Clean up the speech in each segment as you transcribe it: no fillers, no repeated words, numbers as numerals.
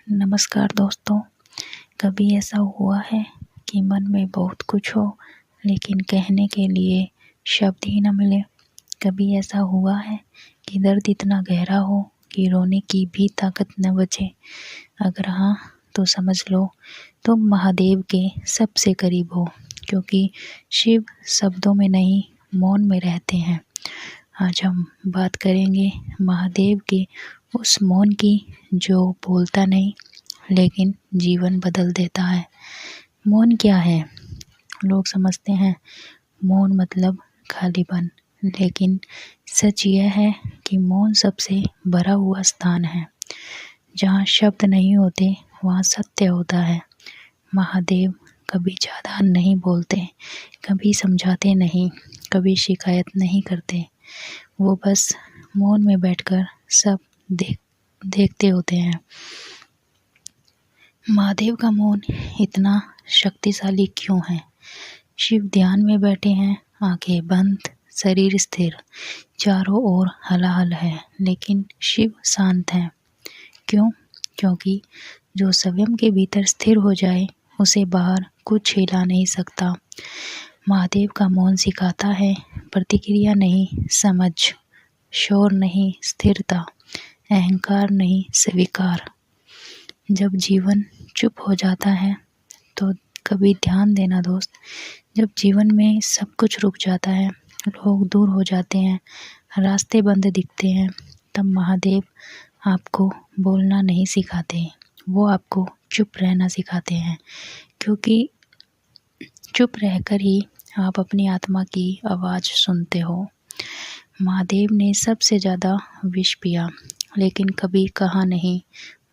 नमस्कार दोस्तों। कभी ऐसा हुआ है कि मन में बहुत कुछ हो लेकिन कहने के लिए शब्द ही न मिले? कभी ऐसा हुआ है कि दर्द इतना गहरा हो कि रोने की भी ताकत न बचे? अगर हाँ तो समझ लो तुम महादेव के सबसे करीब हो, क्योंकि शिव शब्दों में नहीं मौन में रहते हैं। आज हम बात करेंगे महादेव के उस मौन की जो बोलता नहीं लेकिन जीवन बदल देता है। मौन क्या है? लोग समझते हैं मौन मतलब खालीपन, लेकिन सच यह है कि मौन सबसे भरा हुआ स्थान है। जहाँ शब्द नहीं होते वहाँ सत्य होता है। महादेव कभी ज़्यादा नहीं बोलते, कभी समझाते नहीं, कभी शिकायत नहीं करते। वो बस मौन में बैठकर सब देखते होते हैं। महादेव का मौन इतना शक्तिशाली क्यों है? शिव ध्यान में बैठे हैं, आंखें बंद, शरीर स्थिर, चारों ओर हलाहल है, लेकिन शिव शांत है। क्यों? क्योंकि जो स्वयं के भीतर स्थिर हो जाए उसे बाहर कुछ हिला नहीं सकता। महादेव का मौन सिखाता है प्रतिक्रिया नहीं, समझ, शोर नहीं, स्थिरता, अहंकार नहीं, स्वीकार। जब जीवन चुप हो जाता है तो कभी ध्यान देना दोस्त, जब जीवन में सब कुछ रुक जाता है, लोग दूर हो जाते हैं, रास्ते बंद दिखते हैं, तब महादेव आपको बोलना नहीं सिखाते, वो आपको चुप रहना सिखाते हैं। क्योंकि चुप रहकर ही आप अपनी आत्मा की आवाज़ सुनते हो। महादेव ने सबसे ज़्यादा विष पिया, लेकिन कभी कहा नहीं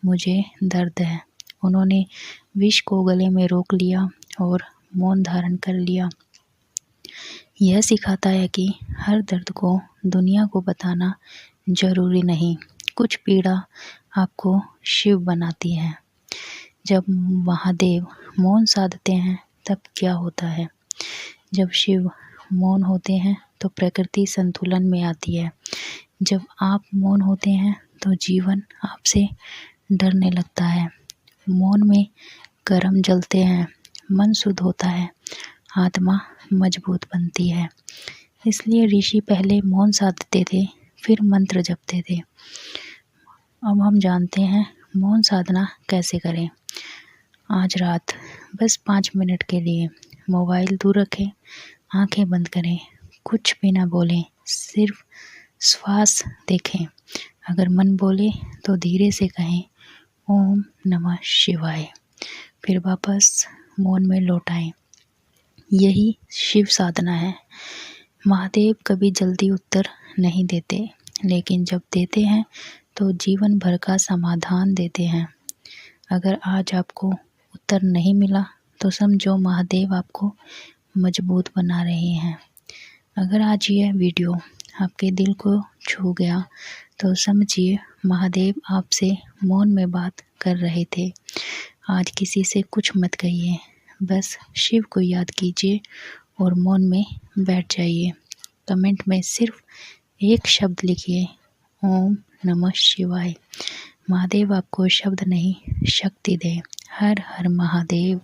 मुझे दर्द है। उन्होंने विष को गले में रोक लिया और मौन धारण कर लिया। यह सिखाता है कि हर दर्द को दुनिया को बताना जरूरी नहीं। कुछ पीड़ा आपको शिव बनाती है। जब महादेव मौन साधते हैं तब क्या होता है? जब शिव मौन होते हैं तो प्रकृति संतुलन में आती है। जब आप मौन होते हैं तो जीवन आपसे डरने लगता है। मौन में कर्म जलते हैं, मन शुद्ध होता है, आत्मा मजबूत बनती है। इसलिए ऋषि पहले मौन साधते थे, फिर मंत्र जपते थे। अब हम जानते हैं मौन साधना कैसे करें। आज रात बस 5 मिनट के लिए मोबाइल दूर रखें, आंखें बंद करें, कुछ भी ना बोलें, सिर्फ श्वास देखें। अगर मन बोले तो धीरे से कहें ओम नमः शिवाय, फिर वापस मौन में लौट आएं। यही शिव साधना है। महादेव कभी जल्दी उत्तर नहीं देते, लेकिन जब देते हैं तो जीवन भर का समाधान देते हैं। अगर आज आपको उत्तर नहीं मिला तो समझो महादेव आपको मजबूत बना रहे हैं। अगर आज यह वीडियो आपके दिल को छू गया तो समझिए महादेव आपसे मौन में बात कर रहे थे। आज किसी से कुछ मत कहिए, बस शिव को याद कीजिए और मौन में बैठ जाइए। कमेंट में सिर्फ एक शब्द लिखिए, ओम नमः शिवाय। महादेव आपको शब्द नहीं शक्ति दे। हर हर महादेव।